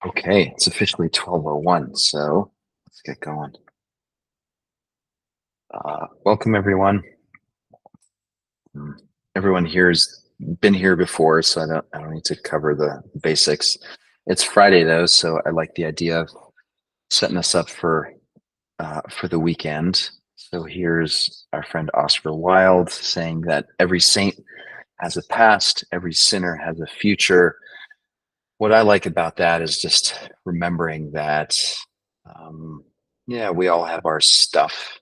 Okay, it's officially 12:01, so let's get going. Welcome, everyone. Mm, Everyone here has been here before, so I don't need to cover the basics. It's Friday though, so I like the idea of setting us up for the weekend. So here's our friend Oscar Wilde saying that every saint has a past, every sinner has a future. What I like about that is just remembering that, um, yeah, we all have our stuff.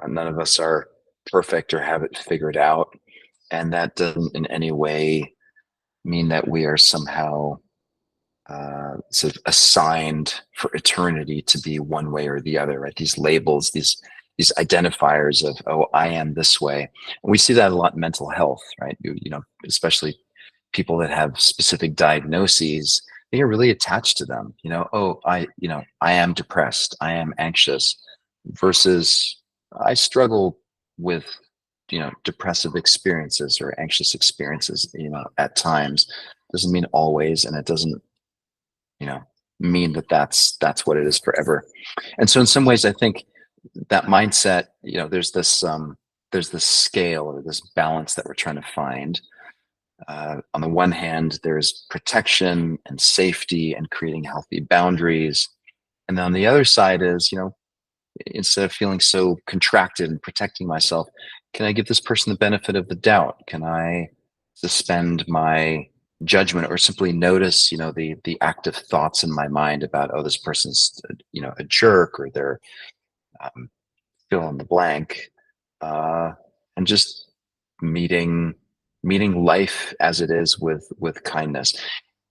None of us are perfect or have it figured out. And that doesn't in any way mean that we are somehow sort of assigned for eternity to be one way or the other, right? These labels, these identifiers of, oh, I am this way. And we see that a lot in mental health, right? Especially people that have specific diagnoses, they get really attached to them. Oh, I am depressed, I am anxious, versus I struggle with, depressive experiences or anxious experiences, at times. Doesn't mean always, and it doesn't, you know, mean that that's what it is forever. And so in some ways, I think that mindset, there's this scale or this balance that we're trying to find. On the one hand, there's protection and safety and creating healthy boundaries. And then on the other side is, instead of feeling so contracted and protecting myself, can I give this person the benefit of the doubt? Can I suspend my judgment or simply notice, the active thoughts in my mind about, oh, this person's, a jerk, or they're um, fill in the blank, uh, and just meeting meeting life as it is with kindness.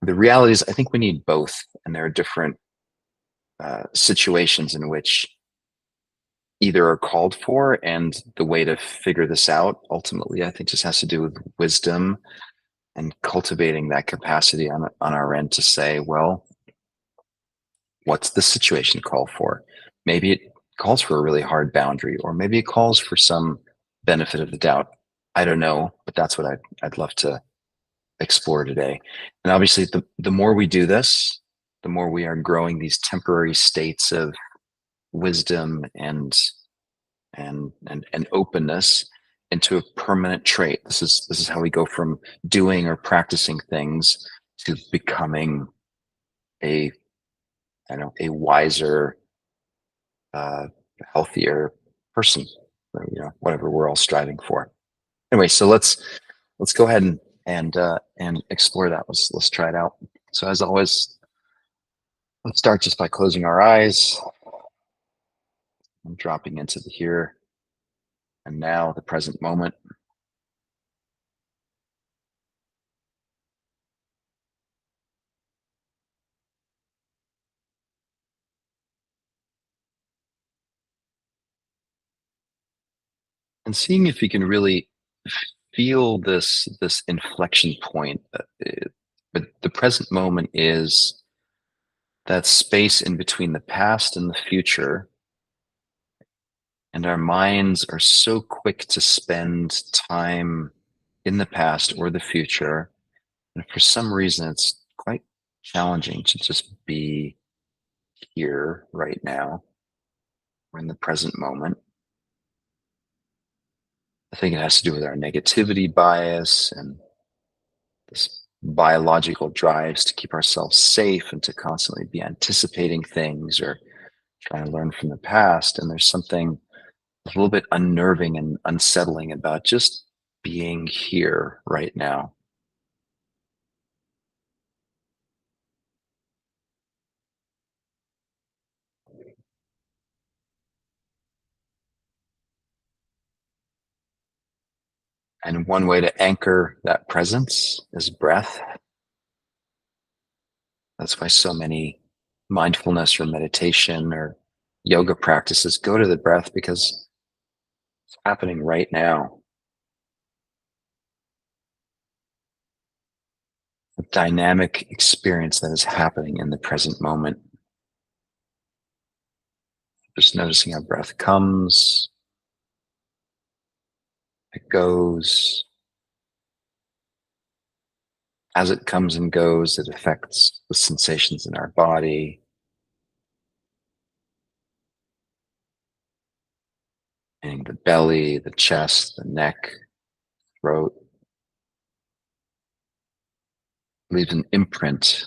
The reality is, I think we need both, and there are different situations in which either are called for, and the way to figure this out ultimately, I think, just has to do with wisdom and cultivating that capacity on our end to say, well, what's the situation call for? Maybe it calls for a really hard boundary, or maybe it calls for some benefit of the doubt. I don't know, but that's what I'd love to explore today. And obviously, the more we do this, the more we are growing these temporary states of wisdom and openness into a permanent trait. This is how we go from doing or practicing things to becoming a I don't know, a wiser, uh, healthier person, or, whatever we're all striving for. Anyway, so let's go ahead and explore that. Let's try it out. So as always, let's start just by closing our eyes and dropping into the here and now, the present moment. And seeing if you can really feel this inflection point. But the present moment is that space in between the past and the future, and our minds are so quick to spend time in the past or the future, and for some reason it's quite challenging to just be here right now. We're in the present moment. I think it has to do with our negativity bias and this biological drives to keep ourselves safe and to constantly be anticipating things or trying to learn from the past. And there's something a little bit unnerving and unsettling about just being here right now. And one way to anchor that presence is breath. That's why so many mindfulness or meditation or yoga practices go to the breath, because it's happening right now. A dynamic experience that is happening in the present moment. Just noticing how breath comes, it goes, as it comes and goes, it affects the sensations in our body, meaning the belly, the chest, the neck, throat, leaves an imprint.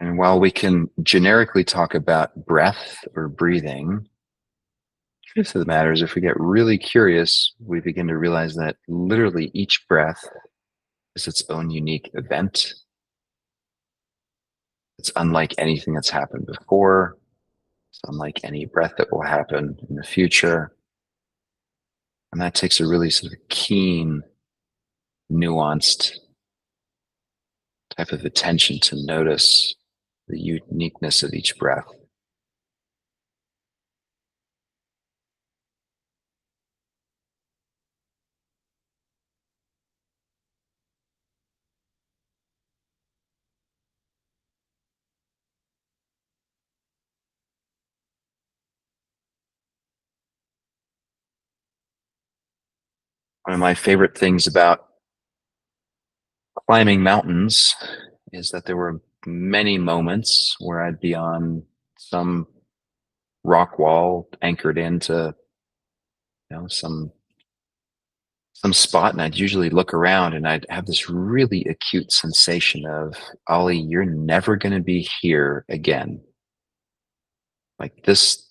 And while we can generically talk about breath or breathing, the truth of the matter is if we get really curious, we begin to realize that literally each breath is its own unique event. It's unlike anything that's happened before. It's unlike any breath that will happen in the future. And that takes a really sort of keen, nuanced type of attention to notice the uniqueness of each breath. One of my favorite things about climbing mountains is that there were many moments where I'd be on some rock wall anchored into some spot, and I'd usually look around and I'd have this really acute sensation of, Ollie, you're never going to be here again. Like this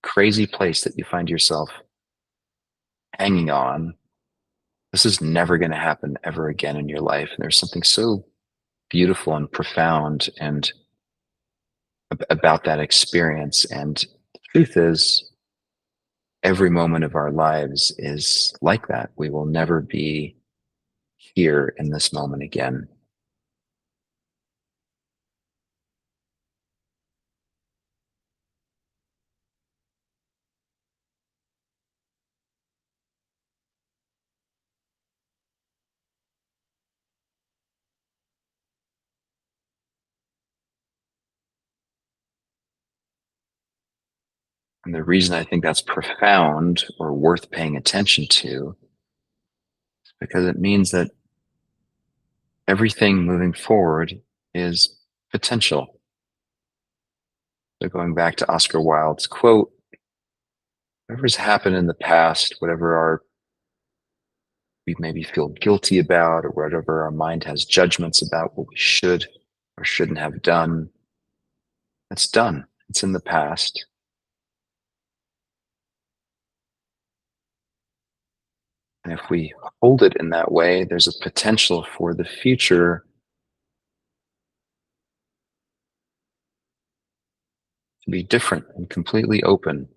crazy place that you find yourself hanging on, this is never going to happen ever again in your life. And there's something so beautiful and profound and about that experience. And the truth is, every moment of our lives is like that. We will never be here in this moment again. And the reason I think that's profound or worth paying attention to, because it means that everything moving forward is potential. So going back to Oscar Wilde's quote, whatever's happened in the past, whatever we maybe feel guilty about, or whatever our mind has judgments about what we should or shouldn't have done, it's done. It's in the past. And if we hold it in that way, there's a potential for the future to be different and completely open.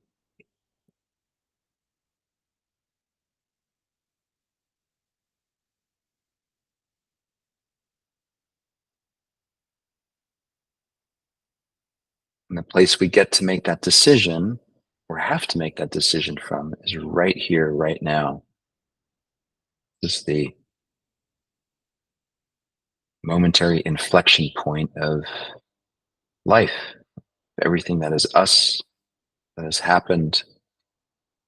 And the place we get to make that decision or have to make that decision from is right here, right now. This is the momentary inflection point of life, everything that is us, that has happened,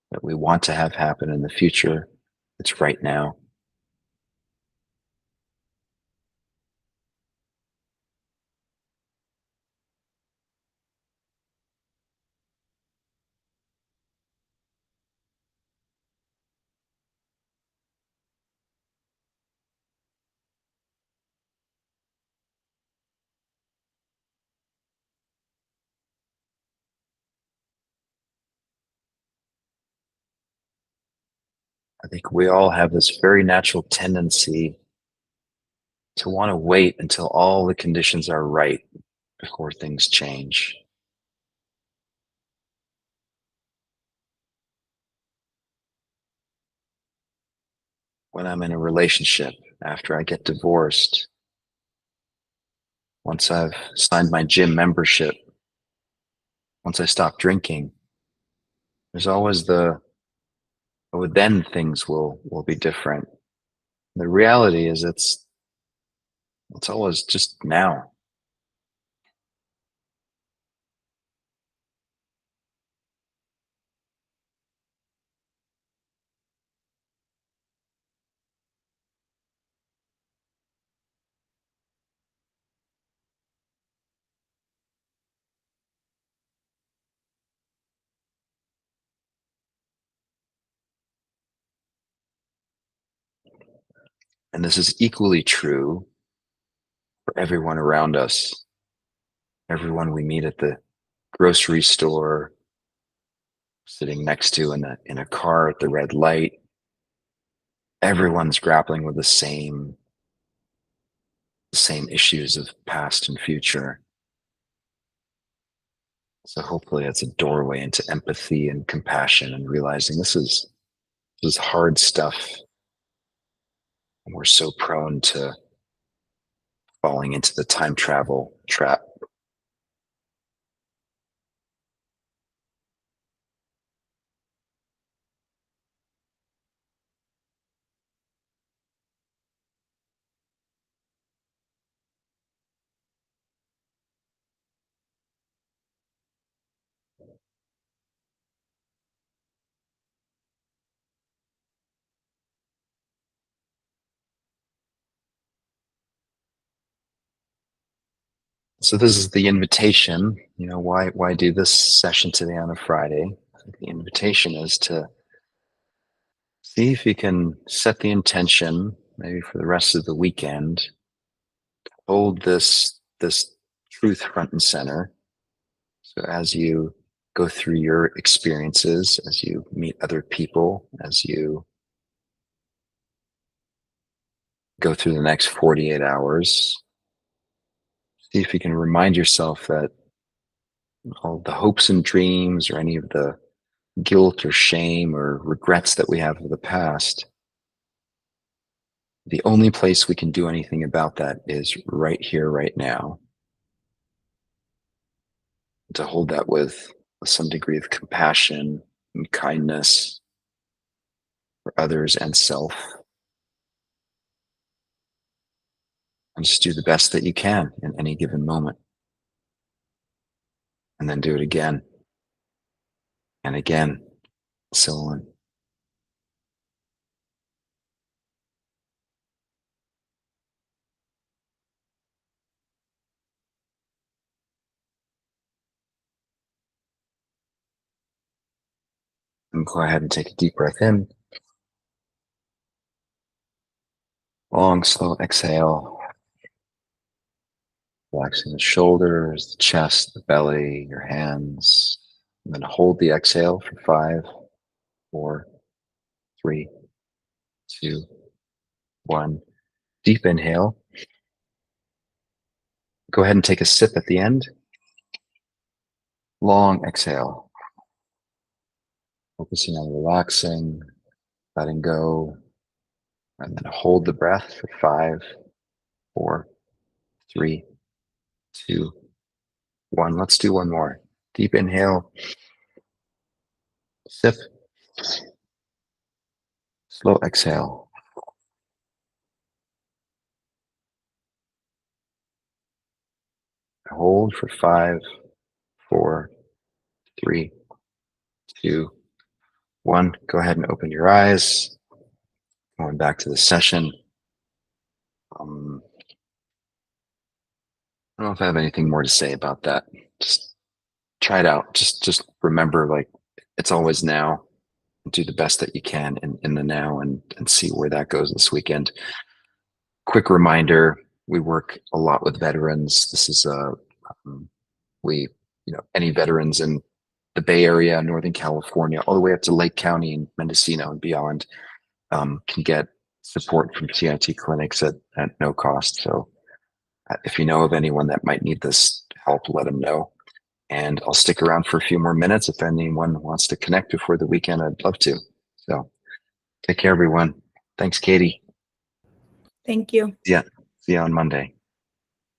that we want to have happen in the future. It's right now. I think we all have this very natural tendency to want to wait until all the conditions are right before things change. When I'm in a relationship, after I get divorced, once I've signed my gym membership, once I stop drinking, there's always oh, then things will be different. The reality is It's always just now. And this is equally true for everyone around us, everyone we meet at the grocery store, sitting next to in a car at the red light. Everyone's grappling with the same issues of past and future. So hopefully it's a doorway into empathy and compassion and realizing this is hard stuff. And we're so prone to falling into the time travel trap. So this is the invitation. Why do this session today on a Friday? The invitation is to see if you can set the intention, maybe for the rest of the weekend, hold this truth front and center. So as you go through your experiences, as you meet other people, as you go through the next 48 hours, see if you can remind yourself that all the hopes and dreams or any of the guilt or shame or regrets that we have of the past, the only place we can do anything about that is right here, right now. To hold that with some degree of compassion and kindness for others and self, and just do the best that you can in any given moment. And then do it again and again, so on. And go ahead and take a deep breath in. Long, slow exhale. Relaxing the shoulders, the chest, the belly, your hands. And then hold the exhale for 5, 4, 3, 2, 1. Deep inhale. Go ahead and take a sip at the end. Long exhale. Focusing on relaxing, letting go, and then hold the breath for 5, 4, 3, 2, 1. Let's do one more. Deep inhale. Sip. Slow exhale. Hold for 5, 4, 3, 2, 1. Go ahead and open your eyes. Going back to the session. I don't know if I have anything more to say about that. Just try it out. Just remember, like, it's always now. Do the best that you can in the now, and see where that goes this weekend. Quick reminder, we work a lot with veterans. This is we, any veterans in the Bay Area, Northern California, all the way up to Lake County and Mendocino and beyond, can get support from CIT clinics at no cost. So if you know of anyone that might need this help, let them know. And I'll stick around for a few more minutes. If anyone wants to connect before the weekend, I'd love to. So take care, everyone. Thanks, Katie. Thank you. Yeah. See you on Monday.